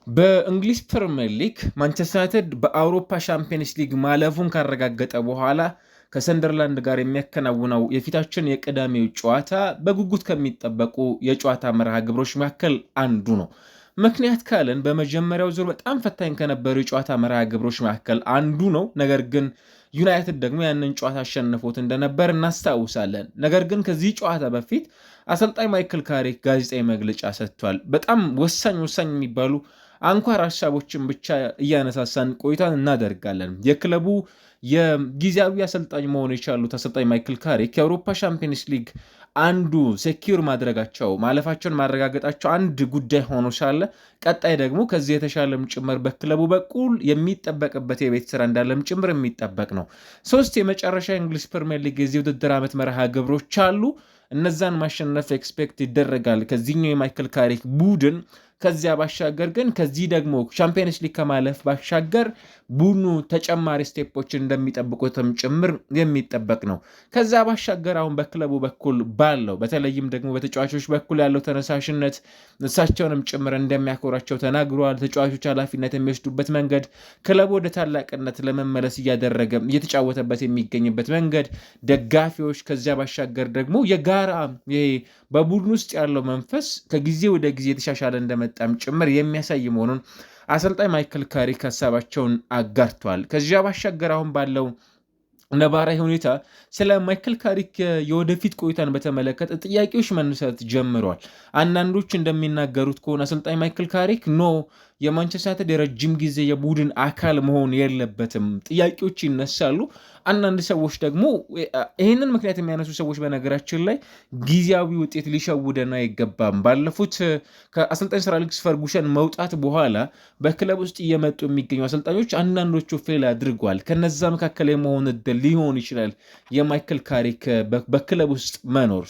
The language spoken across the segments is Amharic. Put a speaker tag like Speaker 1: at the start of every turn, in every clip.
Speaker 1: በእንግሊዝ ፕሪሚየር ሊግ ማንቸስተር ዩናይትድ በአውሮፓ ሻምፒየንስ ሊግ ማለፉን ካረጋገጠ በኋላ ከሰንደርላንድ ጋር የሚያከናውነው የፊታችን የቅዳሜው ጨዋታ በጉጉት ከሚጠበቁ የጨዋታ መርሃ ግብሮች መካከል አንዱ ነው። ምክንያት ካለን በመጀመሪያው ዙር በጣም ፈታኝ ከነበሩ የጨዋታ መርሃ ግብሮች መካከል አንዱ ነው። ነገር ግን ዩናይትድ ደግሞ ያንን ጨዋታ አሸንፎት እንደነበር እናስታውሳለን። ነገር ግን ከዚህ ጨዋታ በፊት አሰልጣኝ ማይክል ካሪክ ጋዜጣዊ መግለጫ ሰጥቷል። በጣም ወሳኝ የሚባሉ አንኳር ሀሳቦችን ብቻ እያነሳሳን ቆይታን እናደርጋለን። የክለቡ የጊዜያዊ አሰልጣኝ መሆን የቻሉት አሰልጣኝ ማይክል ካሪክ የአውሮፓ ሻምፒየንስ ሊግ አንዱ ሴኪር ማድረጋቸው ማለፋቸውን ማረጋገጣቸው አንድ ጉዳይ ሆኖ ሳለ ቀጣይ ደግሞ ከዚህ የተሻለም ጭምር በክለቡ በኩል የሚጠበቅበት የቤት ስራ እንዳለም ጭምር የሚጠበቅ ነው። 3 የመጨረሻ የእንግሊዝ ፕሪሚየር ሊግ የዚህ ውድድር ዓመት መርሃ ግብሮች አሉ። እነዛን ማሸነፍ ኤክስፔክት ይደረጋል ከዚህኛው የማይክል ካሪክ ቡድን። ከዚያ ባሻገር ግን ከዚህ ደግሞ ቻምፒየንስ ሊግ ከማለፍ ባሻገር ቡድኑ ተጨማሪ ስቴፖችን እንደሚጠብቁትም ጭምር የሚጠበቅ ነው። ከዛ ባሻገር አሁን በክለቡ በኩል ባለው በተለይም ደግሞ በተጫዋቾች በኩል ያለው ተነሳሽነት እሳቸውንም ጭምር እንደሚያኮራቸው ተናግረዋል። ተጫዋቾች ኃላፊነት የሚወስዱበት መንገድ፣ ክለቡ ወደ ታላቅነት ለመመለስ እየተጫወተበት የሚገኝበት መንገድ፣ ደጋፊዎች ከዚያ ባሻገር ደግሞ የጋራ በቡድን ውስጥ ያለው መንፈስ ከጊዜ ወደ ጊዜ የተሻሻለ እንደመጣም ጭምር የሚያሳይ መሆኑን አሰልጣኝ ማይክል ካሪክ ሀሳባቸውን አጋርተዋል። ከዚያ ባሻገር አሁን ባለው ነባራዊ ሁኔታ ስለ ማይክል ካሪክ የወደፊት ቆይታን በተመለከተ ጥያቄዎች መነሳት ጀምረዋል። አንዳንዶች እንደሚናገሩት ከሆነ አሰልጣኝ ማይክል ካሪክ የማንቸስተር ዩናይትድ የረጅም ጊዜ የቡድን አካል መሆን የለበትም ጥያቄዎች ይነሳሉ። አንዳንድ ሰዎች ደግሞ ይህንን ምክንያት የሚያነሱ ሰዎች በነገራችን ላይ ጊዜያዊ ውጤት ሊሸውደን አይገባም። ባለፉት ከአሰልጣኝ ሰር አሌክስ ፈርጉሰን መውጣት በኋላ በክለብ ውስጥ እየመጡ የሚገኙ አሰልጣኞች አንዳንዶቹ ፌል አድርገዋል። ከነዛ መካከል የመሆን እድል ሊሆን ይችላል የማይክል ካሪክ በክለብ ውስጥ መኖር።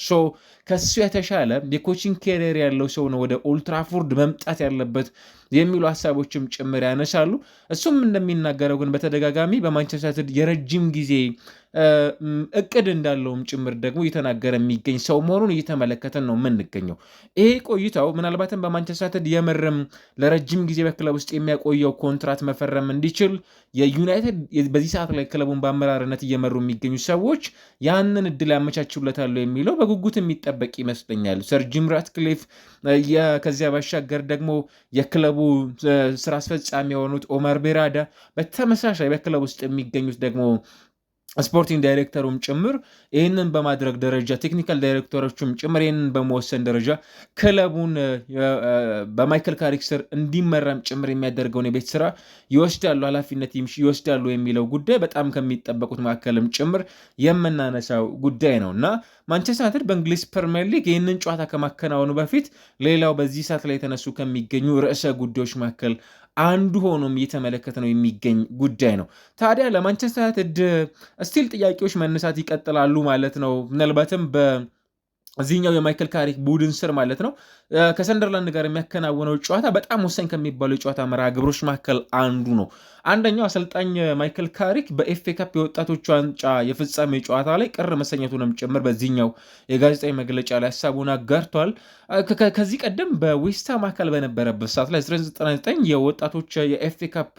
Speaker 1: ከሱ የተሻለ የኮቺንግ ኬሪየር ያለው ሰው ነው ወደ ኦልትራፎርድ መምጣት ያለበት የሚሉ ሀሳቦችም ጭምር ያነሳሉ። እሱም እንደሚናገረው ግን በተደጋጋሚ በማንቸስተር ዩናይትድ የረጅም ጊዜ እቅድ እንዳለውም ጭምር ደግሞ እየተናገረ የሚገኝ ሰው መሆኑን እየተመለከተን ነው የምንገኘው። ይሄ ቆይታው ምናልባትም በማንቸስተር ዩናይትድ የምርም ለረጅም ጊዜ በክለብ ውስጥ የሚያቆየው ኮንትራት መፈረም እንዲችል የዩናይትድ በዚህ ሰዓት ላይ ክለቡን በአመራርነት እየመሩ የሚገኙ ሰዎች ያንን እድል ያመቻችለታሉ የሚለው በጉጉት የሚጠበቅ ይመስለኛል። ሰር ጂም ራትክሊፍ ከዚያ ባሻገር ደግሞ የክለቡ ስራ አስፈጻሚ የሆኑት ኦማር ቤራዳ በተመሳሳይ በክለብ ውስጥ የሚገኙት ደግሞ ስፖርቲንግ ዳይሬክተሩም ጭምር ይህንን በማድረግ ደረጃ ቴክኒካል ዳይሬክተሮችም ጭምር ይህንን በመወሰን ደረጃ ክለቡን በማይክል ካሪክ ስር እንዲመራም ጭምር የሚያደርገውን የቤት ስራ ይወስዳሉ፣ ኃላፊነት ይወስዳሉ የሚለው ጉዳይ በጣም ከሚጠበቁት መካከልም ጭምር የምናነሳው ጉዳይ ነው እና ማንቸስተር ዩናይትድ በእንግሊዝ ፕሪሚየር ሊግ ይህንን ጨዋታ ከማከናወኑ በፊት ሌላው በዚህ ሰዓት ላይ የተነሱ ከሚገኙ ርዕሰ ጉዳዮች መካከል አንዱ ሆኖም እየተመለከተ ነው የሚገኝ ጉዳይ ነው። ታዲያ ለማንቸስተር ዩናይትድ ስቲል ጥያቄዎች መነሳት ይቀጥላሉ ማለት ነው። ምናልባትም በዚህኛው የማይክል ካሪክ ቡድን ስር ማለት ነው ከሰንደርላንድ ጋር የሚያከናውነው ጨዋታ በጣም ወሳኝ ከሚባሉ የጨዋታ መርሃ ግብሮች መካከል አንዱ ነው። አንደኛው አሰልጣኝ ማይክል ካሪክ በኤፍኤ ካፕ የወጣቶች ዋንጫ የፍጻሜ ጨዋታ ላይ ቅር መሰኘቱንም ጭምር በዚህኛው የጋዜጣዊ መግለጫ ላይ ሀሳቡን አጋርቷል። ከዚህ ቀደም በዌስትሃም አካል በነበረበት ሰዓት ላይ 1999 የወጣቶች የኤፍኤ ካፕ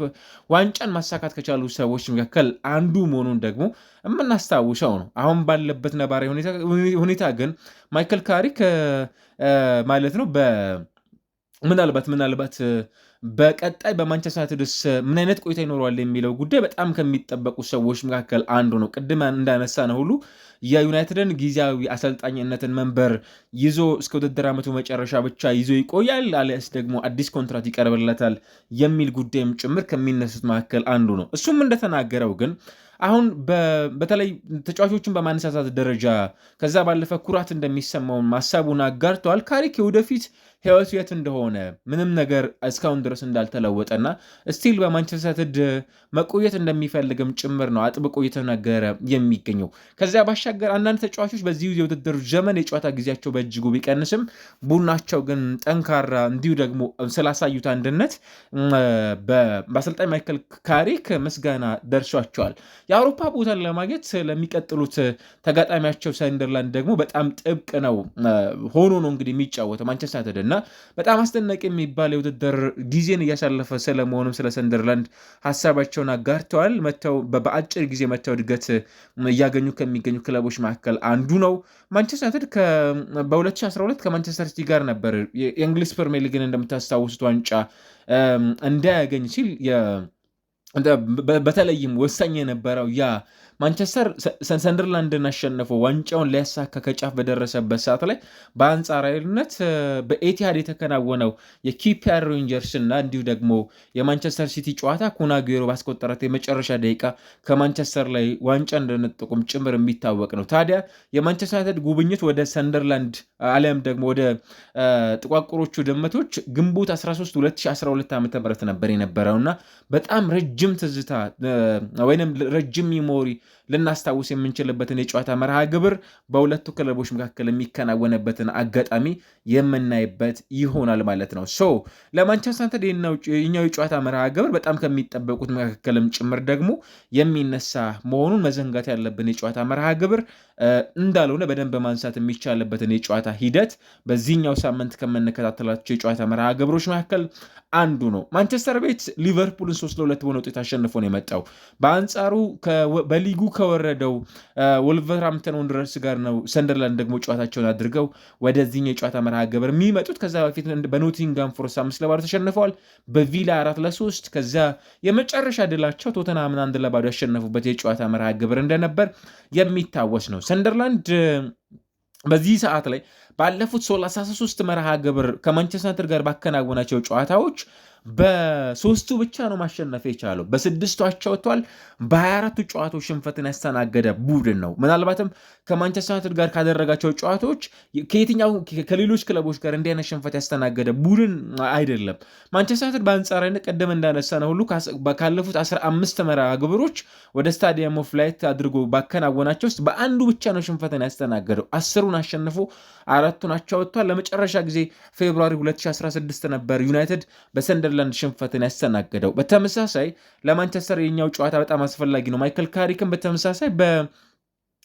Speaker 1: ዋንጫን ማሳካት ከቻሉ ሰዎች መካከል አንዱ መሆኑን ደግሞ የምናስታውሰው ነው። አሁን ባለበት ነባራዊ ሁኔታ ግን ማይክል ካሪክ ማለት ነው ምናልባት በቀጣይ በማንቸስተር ዩናይትድስ ምን አይነት ቆይታ ይኖረዋል የሚለው ጉዳይ በጣም ከሚጠበቁ ሰዎች መካከል አንዱ ነው። ቅድም እንዳነሳ ነው ሁሉ የዩናይትድን ጊዜያዊ አሰልጣኝነትን መንበር ይዞ እስከ ውድድር ዓመቱ መጨረሻ ብቻ ይዞ ይቆያል አሊያስ ደግሞ አዲስ ኮንትራት ይቀርብለታል የሚል ጉዳይም ጭምር ከሚነሱት መካከል አንዱ ነው። እሱም እንደተናገረው ግን አሁን በተለይ ተጫዋቾችን በማነሳሳት ደረጃ ከዛ ባለፈ ኩራት እንደሚሰማውን ማሳቡን አጋርተዋል። ካሪክ ወደፊት ህይወቱ የት እንደሆነ ምንም ነገር እስካሁን ድረስ እንዳልተለወጠና ስቲል በማንቸስተር ዩናይትድ መቆየት እንደሚፈልግም ጭምር ነው አጥብቆ እየተናገረ የሚገኘው። ከዚያ ባሻገር አንዳንድ ተጫዋቾች በዚሁ የውድድር ዘመን የጨዋታ ጊዜያቸው በእጅጉ ቢቀንስም ቡድናቸው ግን ጠንካራ እንዲሁ ደግሞ ስላሳዩት አንድነት በአሰልጣኝ ማይክል ካሪክ ምስጋና ደርሷቸዋል። የአውሮፓ ቦታን ለማግኘት ለሚቀጥሉት ተጋጣሚያቸው ሰንደርላንድ ደግሞ በጣም ጥብቅ ነው ሆኖ ነው እንግዲህ የሚጫወተው ማንቸስተር ዩናይትድ እና በጣም አስደናቂ የሚባል የውድድር ጊዜን እያሳለፈ ስለመሆኑም ስለ ሰንደርላንድ ሀሳባቸውን አጋርተዋል። መተው በአጭር ጊዜ መተው እድገት እያገኙ ከሚገኙ ክለቦች መካከል አንዱ ነው። ማንቸስተር ዩናይትድ በ2012 ከማንቸስተር ሲቲ ጋር ነበር የእንግሊዝ ፕሪሚየር ሊግን እንደምታስታውሱት ዋንጫ እንዳያገኝ ሲል በተለይም ወሳኝ የነበረው ያ ማንቸስተር ሰንደርላንድን አሸንፎ ዋንጫውን ሊያሳካ ከጫፍ በደረሰበት ሰዓት ላይ በአንጻራዊነት በኤቲሃድ የተከናወነው የኪፒአር ሬንጀርስ እና እንዲሁ ደግሞ የማንቸስተር ሲቲ ጨዋታ ኩን አጉዌሮ ባስቆጠራት የመጨረሻ ደቂቃ ከማንቸስተር ላይ ዋንጫ እንደነጠቁም ጭምር የሚታወቅ ነው። ታዲያ የማንቸስተር ዩናይትድ ጉብኝት ወደ ሰንደርላንድ አሊያም ደግሞ ወደ ጥቋቁሮቹ ድመቶች ግንቦት 13 2012 ዓ ም ነበር የነበረውና በጣም ረጅም ትዝታ ወይም ረጅም ሚሞሪ ልናስታውስ የምንችልበትን የጨዋታ መርሃ ግብር በሁለቱ ክለቦች መካከል የሚከናወንበትን አጋጣሚ የምናይበት ይሆናል ማለት ነው። ለማንቸስተር ዩናይትድ የኛው የጨዋታ መርሃ ግብር በጣም ከሚጠበቁት መካከልም ጭምር ደግሞ የሚነሳ መሆኑን መዘንጋት ያለብን የጨዋታ መርሃ ግብር እንዳልሆነ በደንብ ማንሳት የሚቻልበትን የጨዋታ ሂደት በዚህኛው ሳምንት ከምንከታተላቸው የጨዋታ መርሃ ግብሮች መካከል አንዱ ነው። ማንቸስተር ቤት ሊቨርፑልን 3-2 በሆነ ውጤት አሸንፎ ነው የመጣው። በአንጻሩ በሊጉ ከወረደው ወልቨርሃምፕተን ወንደረርስ ጋር ነው ሰንደርላንድ ደግሞ ጨዋታቸውን አድርገው ወደዚህኛው የጨዋታ መርሃ ግብር የሚመጡት። ከዛ በፊት በኖቲንጋም ፎረስት 5-0 ተሸንፈዋል። በቪላ 4-3 ከዛ የመጨረሻ ድላቸው ቶተንሃምን 1-0 ያሸነፉበት የጨዋታ መርሃ ግብር እንደነበር የሚታወስ ነው። ሰንደርላንድ በዚህ ሰዓት ላይ ባለፉት 33 መርሃ ግብር ከማንቸስተር ዩናይትድ ጋር ባከናወናቸው ጨዋታዎች በ3ቱ ብቻ ነው ማሸነፍ የቻለው። በ6ቱ አቻ ወጥቷል። በ24ቱ ጨዋታዎች ሽንፈትን ያስተናገደ ቡድን ነው። ምናልባትም ከማንቸስተር ዩናይትድ ጋር ካደረጋቸው ጨዋታዎች ከሌሎች ክለቦች ጋር እንዲህ አይነት ሽንፈት ያስተናገደ ቡድን አይደለም። ማንቸስተር ዩናይትድ በአንጻራዊነት ቀደም እንዳነሳነው ሁሉ ካለፉት 15 መርሃ ግብሮች ወደ ስታዲየም ኦፍ ላይት አድርጎ ባከናወናቸው ውስጥ በአንዱ ብቻ ነው ሽንፈትን ያስተናገደው። 10ሩን አሸንፎ 4ቱን አቻ ወጥቷል። ለመጨረሻ ጊዜ ፌብሩዋሪ 2016 ነበር ዩናይትድ በሰንደርላንድ ሽንፈትን ያስተናገደው። በተመሳሳይ ለማንቸስተር የኛው ጨዋታ በጣም አስፈላጊ ነው። ማይክል ካሪክን በተመሳሳይ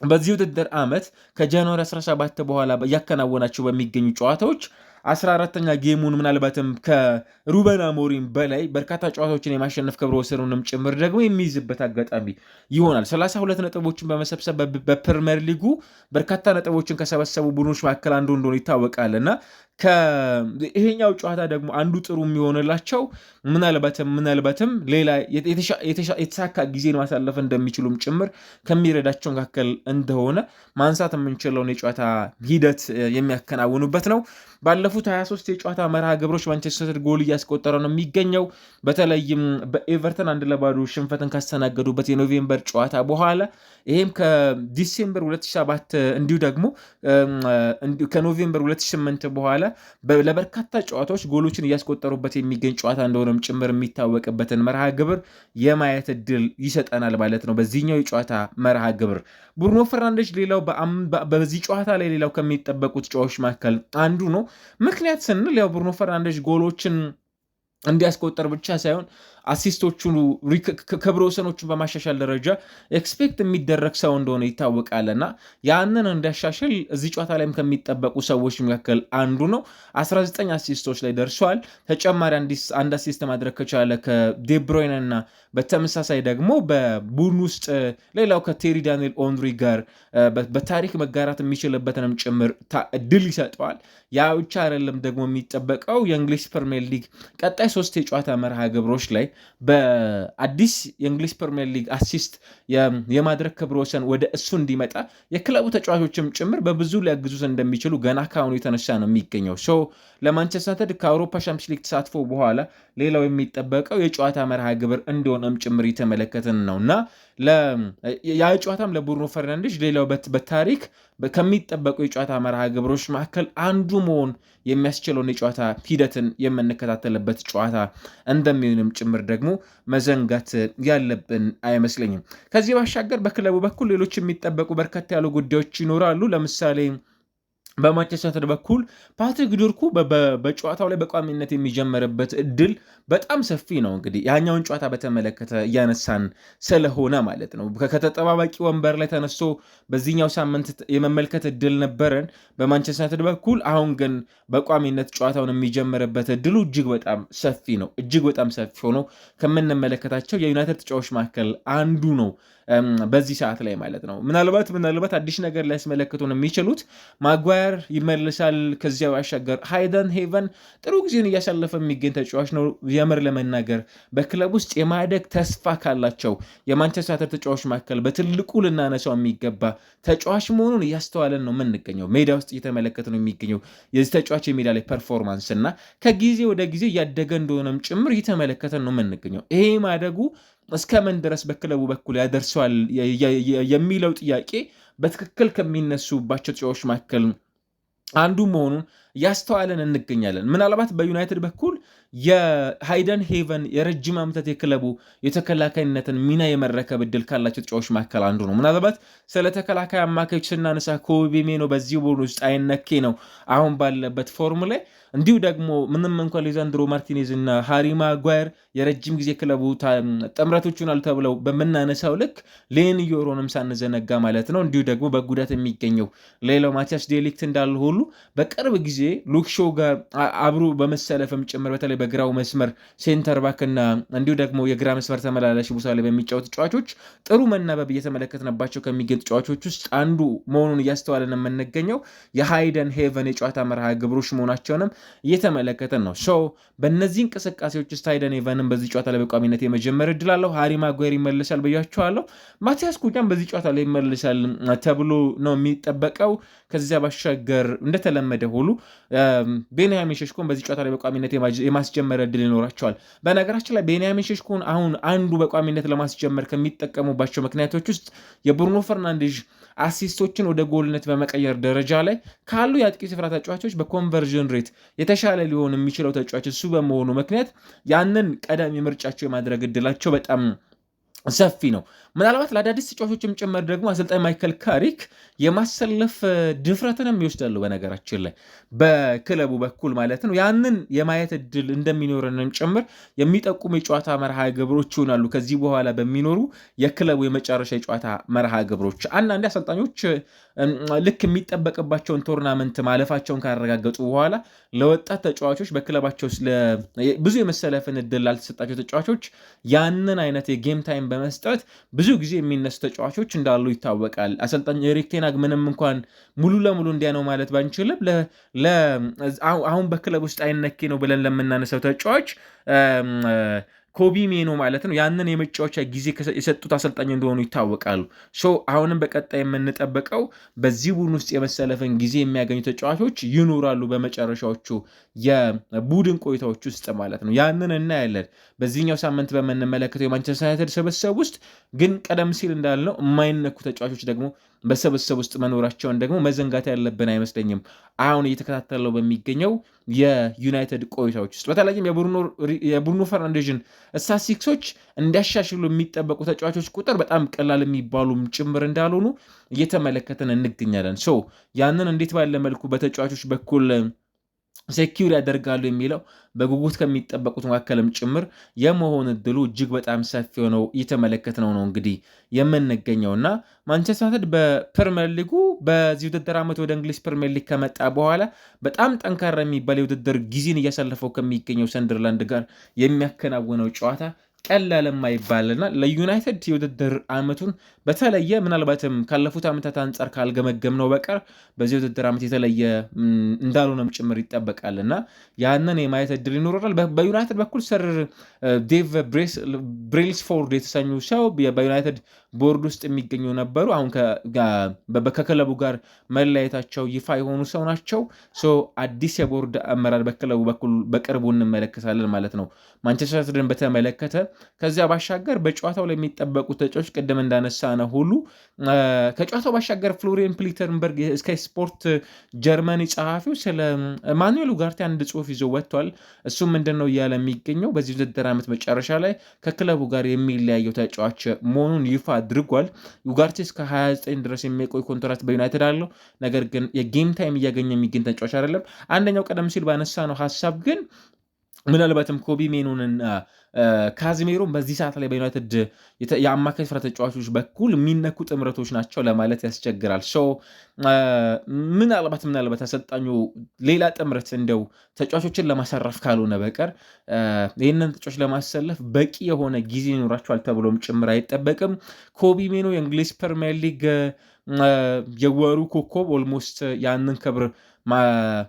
Speaker 1: በዚህ ውድድር ዓመት ከጃንዋሪ 17 በኋላ እያከናወናቸው በሚገኙ ጨዋታዎች 14ተኛ ጌሙን ምናልባትም ከሩበን አሞሪም በላይ በርካታ ጨዋታዎችን የማሸነፍ ክብረ ወሰኑንም ጭምር ደግሞ የሚይዝበት አጋጣሚ ይሆናል። 32 ነጥቦችን በመሰብሰብ በፕሪሚየር ሊጉ በርካታ ነጥቦችን ከሰበሰቡ ቡድኖች መካከል አንዱ እንደሆነ ይታወቃል እና ይሄኛው ጨዋታ ደግሞ አንዱ ጥሩ የሚሆንላቸው ምናልባትም ሌላ የተሳካ ጊዜን ማሳለፍ እንደሚችሉም ጭምር ከሚረዳቸው መካከል እንደሆነ ማንሳት የምንችለውን የጨዋታ ሂደት የሚያከናውኑበት ነው። ባለፉት 23 የጨዋታ መርሃ ግብሮች ማንቸስተር ጎል እያስቆጠረ ነው የሚገኘው። በተለይም በኤቨርተን 1-0 ሽንፈትን ካስተናገዱበት የኖቬምበር ጨዋታ በኋላ ይህም ከዲሴምበር 2007 እንዲሁ ደግሞ ከኖቬምበር 2008 በኋላ ለበርካታ ጨዋታዎች ጎሎችን እያስቆጠሩበት የሚገኝ ጨዋታ እንደሆነም ጭምር የሚታወቅበትን መርሃ ግብር የማየት እድል ይሰጠናል ማለት ነው። በዚህኛው የጨዋታ መርሃ ግብር ብሩኖ ፈርናንዴዝ ሌላው በዚህ ጨዋታ ላይ ሌላው ከሚጠበቁት ጨዋታዎች መካከል አንዱ ነው። ምክንያት ስንል ያው ብሩኖ ፈርናንዴዝ ጎሎችን እንዲያስቆጠር ብቻ ሳይሆን አሲስቶቹን ክብረ ወሰኖቹን በማሻሻል ደረጃ ኤክስፔክት የሚደረግ ሰው እንደሆነ ይታወቃልና ያንን እንዲያሻሽል እዚህ ጨዋታ ላይም ከሚጠበቁ ሰዎች መካከል አንዱ ነው። 19 አሲስቶች ላይ ደርሷል። ተጨማሪ አንድ አሲስት ማድረግ ከቻለ ከዴብሮይን እና በተመሳሳይ ደግሞ በቡድን ውስጥ ሌላው ከቴሪ ዳንኤል ኦንሪ ጋር በታሪክ መጋራት የሚችልበትንም ጭምር ድል ይሰጠዋል። ያ ብቻ አይደለም ደግሞ የሚጠበቀው የእንግሊዝ ፕሪሚየር ሊግ ቀጣይ 3 የጨዋታ መርሃ ግብሮች ላይ በአዲስ የእንግሊዝ ፕሪሚየር ሊግ አሲስት የማድረግ ክብረ ወሰን ወደ እሱ እንዲመጣ የክለቡ ተጫዋቾችም ጭምር በብዙ ሊያግዙት እንደሚችሉ ገና ከአሁኑ የተነሳ ነው የሚገኘው። ለማንቸስተር ዩናይትድ ከአውሮፓ ሻምፒዮንስ ሊግ ተሳትፎ በኋላ ሌላው የሚጠበቀው የጨዋታ መርሃ ግብር እንደሆነም ጭምር የተመለከትን ነው እና ያ ጨዋታም ለብሩኖ ፈርናንዴዝ ሌላው በታሪክ ከሚጠበቁ የጨዋታ መርሃ ግብሮች መካከል አንዱ መሆን የሚያስችለውን የጨዋታ ሂደትን የምንከታተልበት ጨዋታ እንደሚሆንም ጭምር ደግሞ መዘንጋት ያለብን አይመስለኝም። ከዚህ ባሻገር በክለቡ በኩል ሌሎች የሚጠበቁ በርከት ያሉ ጉዳዮች ይኖራሉ። ለምሳሌ በማንቸስተር ዩናይትድ በኩል ፓትሪክ ዶርኩ በጨዋታው ላይ በቋሚነት የሚጀመርበት እድል በጣም ሰፊ ነው። እንግዲህ ያኛውን ጨዋታ በተመለከተ እያነሳን ስለሆነ ማለት ነው። ከተጠባባቂ ወንበር ላይ ተነስቶ በዚህኛው ሳምንት የመመልከት እድል ነበረን በማንቸስተር ዩናይትድ በኩል። አሁን ግን በቋሚነት ጨዋታውን የሚጀምርበት እድሉ እጅግ በጣም ሰፊ ነው። እጅግ በጣም ሰፊ ሆኖ ከምንመለከታቸው የዩናይትድ ተጫዋቾች መካከል አንዱ ነው በዚህ ሰዓት ላይ ማለት ነው። ምናልባት አዲስ ነገር ሊያስመለክቱን የሚችሉት ማጓየር ይመልሳል። ከዚያ ባሻገር ሃይደን ሄቨን ጥሩ ጊዜን እያሳለፈ የሚገኝ ተጫዋች ነው። የምር ለመናገር በክለብ ውስጥ የማደግ ተስፋ ካላቸው የማንቸስተር ዩናይትድ ተጫዋች መካከል በትልቁ ልናነሳው የሚገባ ተጫዋች መሆኑን እያስተዋለን ነው የምንገኘው። ሜዳ ውስጥ እየተመለከት ነው የሚገኘው የዚህ ተጫዋች የሜዳ ላይ ፐርፎርማንስ እና ከጊዜ ወደ ጊዜ እያደገ እንደሆነም ጭምር እየተመለከተን ነው የምንገኘው። ይሄ ማደጉ እስከምን ድረስ በክለቡ በኩል ያደርሰዋል የሚለው ጥያቄ በትክክል ከሚነሱባቸው ተጫዋቾች መካከል አንዱ መሆኑን ያስተዋለን እንገኛለን። ምናልባት በዩናይትድ በኩል የሃይደን ሄቨን የረጅም ዓመታት የክለቡ የተከላካይነትን ሚና የመረከብ እድል ካላቸው ተጫዋቾች መካከል አንዱ ነው። ምናልባት ስለ ተከላካይ አማካዮች ስናነሳ ኮቢ ሜኖ በዚህ ቡድን ውስጥ አይነኬ ነው አሁን ባለበት ፎርም ላይ። እንዲሁ ደግሞ ምንም እንኳን ሊዛንድሮ ማርቲኔዝ እና ሃሪ ማጓየር የረጅም ጊዜ ክለቡ ጥምረቶች ይሆናሉ ተብለው በምናነሳው ልክ ሌን ዮሮንም ሳንዘነጋ ማለት ነው። እንዲሁ ደግሞ በጉዳት የሚገኘው ሌላው ማቲያስ ዴሊክት እንዳለ ሁሉ በቅርብ ጊዜ ሉክ ሾው ጋር አብሮ በመሰለፍም ጭምር በተለይ በግራው መስመር ሴንተር ባክና እንዲሁ ደግሞ የግራ መስመር ተመላላሽ ቦታ ላይ በሚጫወቱ ተጫዋቾች ጥሩ መናበብ እየተመለከትንባቸው ከሚገኙ ተጫዋቾች ውስጥ አንዱ መሆኑን እያስተዋለን የምንገኘው የሃይደን ሄቨን የጨዋታ መርሃ ግብሮች መሆናቸውንም እየተመለከተን ነው። በእነዚህ እንቅስቃሴዎች ውስጥ ሃይደን ሄቨንን በዚህ ጨዋታ ላይ በቋሚነት የመጀመር እድል አለው። ሃሪ ማጓየር ይመልሳል ብያቸዋለሁ። ማቲያስ ኩኛም በዚህ ጨዋታ ላይ ይመልሳል ተብሎ ነው የሚጠበቀው። ከዚያ ባሻገር እንደተለመደ ሁሉ ቤንያሚን ሼሽኮን በዚህ ጨዋታ ላይ በቋሚነት የማስጀመር እድል ይኖራቸዋል። በነገራችን ላይ ቤንያሚን ሼሽኮን አሁን አንዱ በቋሚነት ለማስጀመር ከሚጠቀሙባቸው ምክንያቶች ውስጥ የብሩኖ ፈርናንዴዝ አሲስቶችን ወደ ጎልነት በመቀየር ደረጃ ላይ ካሉ የአጥቂ ስፍራ ተጫዋቾች በኮንቨርዥን ሬት የተሻለ ሊሆን የሚችለው ተጫዋች እሱ በመሆኑ ምክንያት ያንን ቀዳሚ ምርጫቸው የማድረግ እድላቸው በጣም ሰፊ ነው። ምናልባት ለአዳዲስ ተጫዋቾችም ጭምር ደግሞ አሰልጣኝ ማይከል ካሪክ የማሰለፍ ድፍረትንም ይወስዳሉ። በነገራችን ላይ በክለቡ በኩል ማለት ነው ያንን የማየት እድል እንደሚኖረንን ጭምር የሚጠቁሙ የጨዋታ መርሃ ግብሮች ይሆናሉ። ከዚህ በኋላ በሚኖሩ የክለቡ የመጨረሻ የጨዋታ መርሃ ግብሮች አንዳንድ አሰልጣኞች ልክ የሚጠበቅባቸውን ቶርናመንት ማለፋቸውን ካረጋገጡ በኋላ ለወጣት ተጫዋቾች በክለባቸው ብዙ የመሰለፍን እድል ላልተሰጣቸው ተጫዋቾች ያንን አይነት የጌም ታይም በመስጠት ብዙ ጊዜ የሚነሱ ተጫዋቾች እንዳሉ ይታወቃል። አሰልጣኝ ኤሪክ ቴን ሃግ ምንም እንኳን ሙሉ ለሙሉ እንዲያ ነው ማለት ባንችልም አሁን በክለብ ውስጥ አይነኬ ነው ብለን ለምናነሳው ተጫዋች ኮቢ ሜኖ ማለት ነው ያንን የመጫወቻ ጊዜ የሰጡት አሰልጣኝ እንደሆኑ ይታወቃሉ። አሁንም በቀጣይ የምንጠበቀው በዚህ ቡድን ውስጥ የመሰለፍን ጊዜ የሚያገኙ ተጫዋቾች ይኖራሉ በመጨረሻዎቹ የቡድን ቆይታዎች ውስጥ ማለት ነው። ያንን እናያለን በዚህኛው ሳምንት በምንመለከተው የማንቸስተር ዩናይትድ ስብስብ ውስጥ። ግን ቀደም ሲል እንዳልነው የማይነኩ ተጫዋቾች ደግሞ በስብስብ ውስጥ መኖራቸውን ደግሞ መዘንጋት ያለብን አይመስለኝም። አሁን እየተከታተለው በሚገኘው የዩናይትድ ቆይታዎች ውስጥ በተለይም የብሩኖ ፈርናንዴዝን ስታቲስቲክሶች እንዲያሻሽሉ የሚጠበቁ ተጫዋቾች ቁጥር በጣም ቀላል የሚባሉም ጭምር እንዳልሆኑ እየተመለከተን እንገኛለን። ያንን እንዴት ባለ መልኩ በተጫዋቾች በኩል ሴኪውር ያደርጋሉ የሚለው በጉጉት ከሚጠበቁት መካከልም ጭምር የመሆን እድሉ እጅግ በጣም ሰፊ ሆነው እየተመለከትነው ነው እንግዲህ የምንገኘውና ማንቸስተር ዩናይትድ በፕሪሚየር ሊጉ በዚህ ውድድር ዓመት ወደ እንግሊዝ ፕሪሚየር ሊግ ከመጣ በኋላ በጣም ጠንካራ የሚባል የውድድር ጊዜን እያሳለፈው ከሚገኘው ሰንደርላንድ ጋር የሚያከናውነው ጨዋታ ቀላል የማይባልና ለዩናይትድ የውድድር ዓመቱን በተለየ ምናልባትም ካለፉት ዓመታት አንጻር ካልገመገም ነው በቀር በዚህ ውድድር ዓመት የተለየ እንዳልሆነም ጭምር ይጠበቃልና ያንን የማየት እድል ይኖራል። በዩናይትድ በኩል ሰር ዴቭ ብሬልስፎርድ የተሰኙ ሰው በዩናይትድ ቦርድ ውስጥ የሚገኙ ነበሩ። አሁን ከክለቡ ጋር መለያየታቸው ይፋ የሆኑ ሰው ናቸው። አዲስ የቦርድ አመራር በክለቡ በኩል በቅርቡ እንመለከታለን ማለት ነው ማንቸስተር ዩናይትድን በተመለከተ። ከዚያ ባሻገር በጨዋታው ላይ የሚጠበቁ ተጫዋቾች ቅድም እንዳነሳ ነው ሁሉ ከጨዋታው ባሻገር ፍሎሪያን ፕሊተንበርግ ስካይ ስፖርት ጀርመኒ ጸሐፊው ስለ ማኑኤል ኡጋርቴ አንድ ጽሑፍ ይዞ ወጥቷል። እሱም ምንድን ነው እያለ የሚገኘው በዚህ ውድድር ዓመት መጨረሻ ላይ ከክለቡ ጋር የሚለያየው ተጫዋች መሆኑን ይፋ አድርጓል። ዩጋርቴ እስከ 29 ድረስ የሚቆይ ኮንትራት በዩናይትድ አለው። ነገር ግን የጌም ታይም እያገኘ የሚገኝ ተጫዋች አይደለም። አንደኛው ቀደም ሲል ባነሳ ነው ሀሳብ ግን ምናልባትም ኮቢ ሜኑንና ካዝሜሮን በዚህ ሰዓት ላይ በዩናይትድ የአማካይ ስፍራ ተጫዋቾች በኩል የሚነኩ ጥምረቶች ናቸው ለማለት ያስቸግራል። ምናልባት አሰልጣኙ ሌላ ጥምረት እንደው ተጫዋቾችን ለማሰረፍ ካልሆነ በቀር ይህንን ተጫዋች ለማሰለፍ በቂ የሆነ ጊዜ ይኖራቸዋል ተብሎም ጭምር አይጠበቅም። ኮቢ ሜኑ የእንግሊዝ ፕሪሚየር ሊግ የወሩ ኮከብ ኦልሞስት ያንን ክብር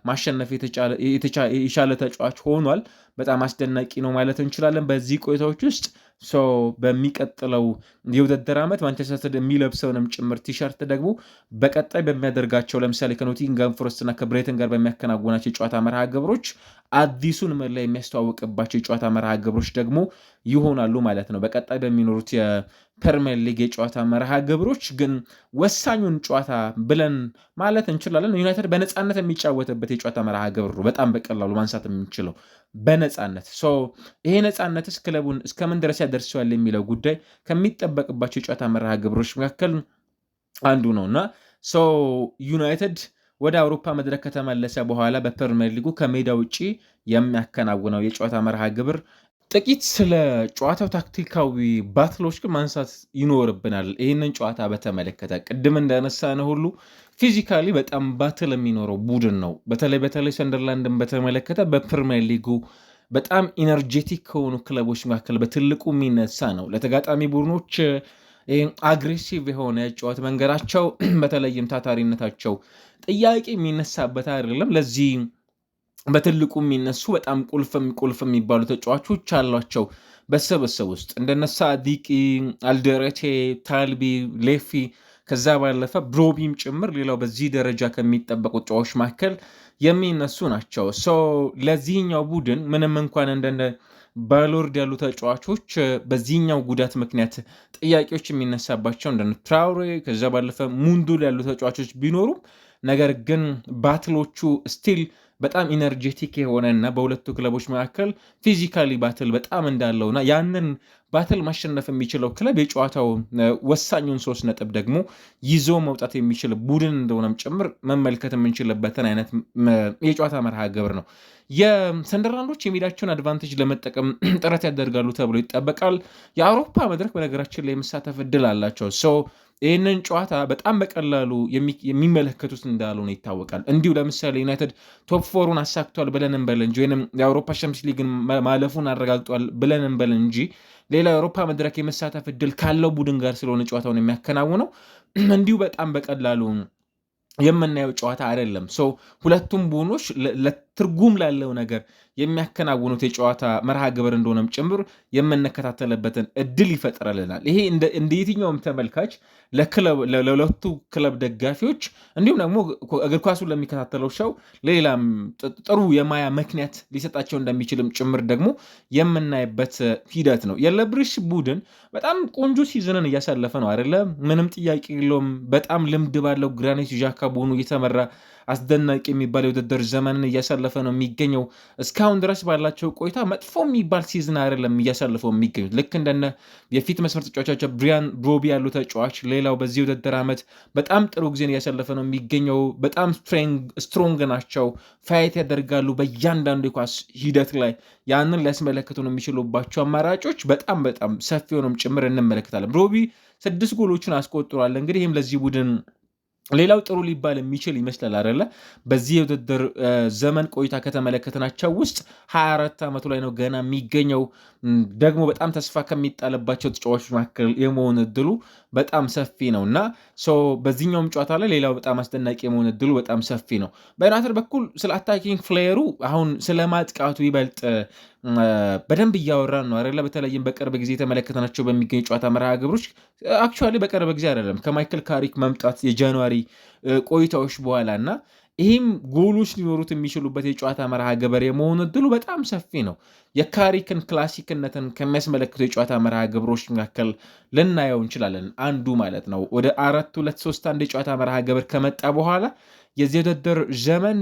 Speaker 1: ማሸነፍ የቻለ ተጫዋች ሆኗል። በጣም አስደናቂ ነው ማለት እንችላለን። በዚህ ቆይታዎች ውስጥ በሚቀጥለው የውድድር ዓመት ማንቸስተር ዩናይትድ የሚለብሰውንም ጭምር ቲሸርት ደግሞ በቀጣይ በሚያደርጋቸው ለምሳሌ ከኖቲንጋም ፎረስት እና ከብሬተን ጋር በሚያከናውናቸው የጨዋታ መርሃ ግብሮች አዲሱን መለያ የሚያስተዋውቅባቸው የጨዋታ መርሃ ግብሮች ደግሞ ይሆናሉ ማለት ነው። በቀጣይ በሚኖሩት የፕሪሚየር ሊግ የጨዋታ መርሃ ግብሮች ግን ወሳኙን ጨዋታ ብለን ማለት እንችላለን ዩናይትድ በነፃነት የሚጫወትበት የጨዋታ መርሃ ግብር በጣም በቀላሉ ማንሳት የምንችለው በነፃነት ይሄ ነፃነትስ ክለቡን እስከምን ድረስ ያደርሰዋል የሚለው ጉዳይ ከሚጠበቅባቸው የጨዋታ መርሃ ግብሮች መካከል አንዱ ነውና ዩናይትድ ወደ አውሮፓ መድረክ ከተመለሰ በኋላ በፕሪሚየር ሊጉ ከሜዳ ውጪ የሚያከናውነው የጨዋታ መርሃ ግብር ጥቂት ስለ ጨዋታው ታክቲካዊ ባትሎች ግን ማንሳት ይኖርብናል። ይህንን ጨዋታ በተመለከተ ቅድም እንዳነሳነው ሁሉ ፊዚካሊ በጣም ባትል የሚኖረው ቡድን ነው። በተለይ ሰንደርላንድን በተመለከተ በፕሪሚየር ሊጉ በጣም ኢነርጄቲክ ከሆኑ ክለቦች መካከል በትልቁ የሚነሳ ነው። ለተጋጣሚ ቡድኖች አግሬሲቭ የሆነ ጨዋታ መንገዳቸው በተለይም ታታሪነታቸው ጥያቄ የሚነሳበት አይደለም። ለዚህ በትልቁ የሚነሱ በጣም ቁልፍ የሚባሉ ተጫዋቾች አሏቸው በስብስብ ውስጥ እንደነ ሳዲቂ፣ አልደረቴ፣ ታልቢ፣ ሌፊ ከዛ ባለፈ ብሮቢም ጭምር ሌላው በዚህ ደረጃ ከሚጠበቁ ተጫዋቾች መካከል የሚነሱ ናቸው። ለዚህኛው ቡድን ምንም እንኳን እንደነ ባሎርድ ያሉ ተጫዋቾች በዚህኛው ጉዳት ምክንያት ጥያቄዎች የሚነሳባቸው እንደነ ትራውሬ ከዛ ባለፈ ሙንዱል ያሉ ተጫዋቾች ቢኖሩም ነገር ግን ባትሎቹ ስቲል በጣም ኢነርጄቲክ የሆነና በሁለቱ ክለቦች መካከል ፊዚካሊ ባትል በጣም እንዳለውና ያንን ባትል ማሸነፍ የሚችለው ክለብ የጨዋታው ወሳኙን 3 ነጥብ ደግሞ ይዞ መውጣት የሚችል ቡድን እንደሆነም ጭምር መመልከት የምንችልበትን አይነት የጨዋታ መርሃ ግብር ነው። የሰንደርላንዶች የሜዳቸውን አድቫንቴጅ ለመጠቀም ጥረት ያደርጋሉ ተብሎ ይጠበቃል። የአውሮፓ መድረክ በነገራችን ላይ የመሳተፍ እድል አላቸው። ይህንን ጨዋታ በጣም በቀላሉ የሚመለከቱት እንዳልሆነ ይታወቃል። እንዲሁ ለምሳሌ ዩናይትድ ቶፕ ፎሩን አሳክቷል ብለን እንበል እንጂ ወይም የአውሮፓ ቻምፒየንስ ሊግን ማለፉን አረጋግጧል ብለን እንበል እንጂ ሌላ የአውሮፓ መድረክ የመሳተፍ እድል ካለው ቡድን ጋር ስለሆነ ጨዋታውን የሚያከናውነው እንዲሁ በጣም በቀላሉ የምናየው ጨዋታ አይደለም። ሁለቱም ቡድኖች ለትርጉም ላለው ነገር የሚያከናውኑት የጨዋታ መርሃ ግብር እንደሆነም ጭምር የምንከታተልበትን እድል ይፈጥረልናል። ይሄ እንደ የትኛውም ተመልካች ለሁለቱ ክለብ ደጋፊዎች እንዲሁም ደግሞ እግር ኳሱን ለሚከታተለው ሰው ሌላም ጥሩ የማያ ምክንያት ሊሰጣቸው እንደሚችልም ጭምር ደግሞ የምናይበት ሂደት ነው። የለብሪሽ ቡድን በጣም ቆንጆ ሲዝንን እያሳለፈ ነው አይደለ? ምንም ጥያቄ የለውም። በጣም ልምድ ባለው ግራኒት ዣካ ቡድኑ እየተመራ አስደናቂ የሚባል የውድድር ዘመንን እያሳለፈ ነው የሚገኘው። እስካሁን ድረስ ባላቸው ቆይታ መጥፎ የሚባል ሲዝን አይደለም እያሳለፈው የሚገኙት። ልክ እንደነ የፊት መስመር ተጫዋቻቸው ብሪያን ብሮቢ ያሉ ተጫዋች ሌላው በዚህ ውድድር ዓመት በጣም ጥሩ ጊዜን እያሳለፈ ነው የሚገኘው። በጣም ስትሮንግ ናቸው፣ ፋይት ያደርጋሉ በእያንዳንዱ የኳስ ሂደት ላይ። ያንን ሊያስመለክቱ ነው የሚችሉባቸው አማራጮች በጣም ሰፊ ሆኖም ጭምር እንመለከታለን። ብሮቢ 6 ጎሎችን አስቆጥሯል። እንግዲህ ይህም ለዚህ ቡድን ሌላው ጥሩ ሊባል የሚችል ይመስላል አይደለ? በዚህ የውድድር ዘመን ቆይታ ከተመለከትናቸው ውስጥ 24 ዓመቱ ላይ ነው ገና የሚገኘው። ደግሞ በጣም ተስፋ ከሚጣልባቸው ተጫዋቾች መካከል የመሆን እድሉ በጣም ሰፊ ነው እና በዚህኛውም ጨዋታ ላይ ሌላው በጣም አስደናቂ የመሆን እድሉ በጣም ሰፊ ነው። በዩናይትድ በኩል ስለ አታኪንግ ፍሌየሩ አሁን ስለ ማጥቃቱ ይበልጥ በደንብ እያወራን ነው አይደለ? በተለይም በቅርብ ጊዜ የተመለከትናቸው በሚገኙ ጨዋታ መርሃ ግብሮች አክቹዋሊ በቅርብ ጊዜ አይደለም ከማይክል ካሪክ መምጣት የጃንዋሪ ቆይታዎች በኋላ እና ይህም ጎሎች ሊኖሩት የሚችሉበት የጨዋታ መርሃ ግብር የመሆኑ እድሉ በጣም ሰፊ ነው። የካሪክን ክላሲክነትን ከሚያስመለክቱ የጨዋታ መርሃ ግብሮች መካከል ልናየው እንችላለን አንዱ ማለት ነው። ወደ 4-2-3-1 የጨዋታ መርሃ ግብር ከመጣ በኋላ የዚህ ውድድር ዘመን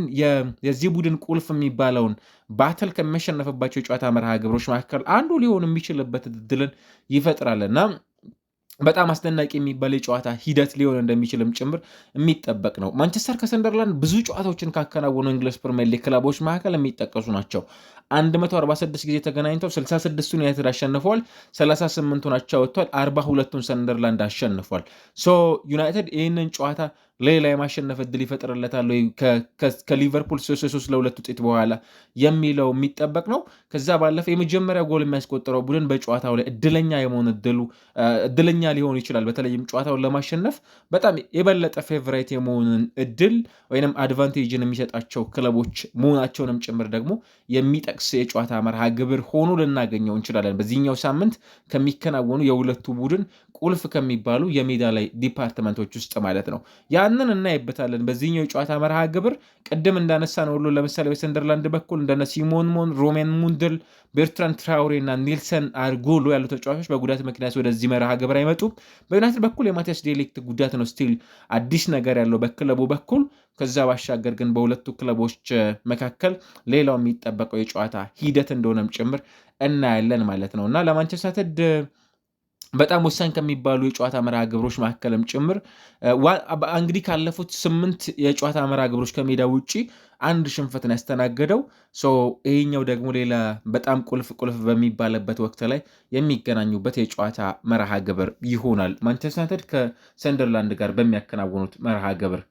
Speaker 1: የዚህ ቡድን ቁልፍ የሚባለውን ባትል ከሚያሸነፍባቸው የጨዋታ መርሃ ግብሮች መካከል አንዱ ሊሆን የሚችልበት እድልን ይፈጥራልና በጣም አስደናቂ የሚባል የጨዋታ ሂደት ሊሆን እንደሚችልም ጭምር የሚጠበቅ ነው። ማንቸስተር ከሰንደርላንድ ብዙ ጨዋታዎችን ካከናወኑ እንግሊዝ ፕሪሚየር ሊግ ክለቦች መካከል የሚጠቀሱ ናቸው። 146 ጊዜ ተገናኝተው 66ቱን ዩናይትድ አሸንፈዋል፣ 38ቱን አቻ ወጥቷል፣ 42ቱን ሰንደርላንድ አሸንፏል። ዩናይትድ ይህንን ጨዋታ ሌላ የማሸነፍ እድል ይፈጥርለታል ወይ ከሊቨርፑል 3-2 ውጤት በኋላ የሚለው የሚጠበቅ ነው። ከዛ ባለፈ የመጀመሪያ ጎል የሚያስቆጥረው ቡድን በጨዋታው ላይ እድለኛ የመሆን እድለኛ ሊሆን ይችላል። በተለይም ጨዋታውን ለማሸነፍ በጣም የበለጠ ፌቨራይት የመሆንን እድል ወይም አድቫንቴጅን የሚሰጣቸው ክለቦች መሆናቸውንም ጭምር ደግሞ የሚጠቅስ የጨዋታ መርሃ ግብር ሆኖ ልናገኘው እንችላለን። በዚህኛው ሳምንት ከሚከናወኑ የሁለቱ ቡድን ቁልፍ ከሚባሉ የሜዳ ላይ ዲፓርትመንቶች ውስጥ ማለት ነው። ያንን እናይበታለን በዚህኛው የጨዋታ መርሃ ግብር። ቅድም እንዳነሳ ነው ሁሉ ለምሳሌ በሰንደርላንድ በኩል እንደነ ሲሞን ሞን፣ ሮሜን ሙንድል፣ ቤርትራንድ ትራውሬ እና ኒልሰን አርጎሎ ያሉ ተጫዋቾች በጉዳት ምክንያት ወደዚህ መርሃ ግብር አይመጡም። በዩናይትድ በኩል የማቲያስ ዴሊክት ጉዳት ነው ስቲል አዲስ ነገር ያለው በክለቡ በኩል። ከዛ ባሻገር ግን በሁለቱ ክለቦች መካከል ሌላው የሚጠበቀው የጨዋታ ሂደት እንደሆነም ጭምር እናያለን ማለት ነው እና ለማንቸስተር ዩናይትድ በጣም ወሳኝ ከሚባሉ የጨዋታ መርሃ ግብሮች መካከልም ጭምር እንግዲህ ካለፉት 8 የጨዋታ መርሃ ግብሮች ከሜዳ ውጪ አንድ ሽንፈትን ያስተናገደው ይሄኛው ደግሞ ሌላ በጣም ቁልፍ በሚባልበት ወቅት ላይ የሚገናኙበት የጨዋታ መርሃ ግብር ይሆናል ማንቸስተር ዩናይትድ ከሰንደርላንድ ጋር በሚያከናውኑት መርሃ ግብር።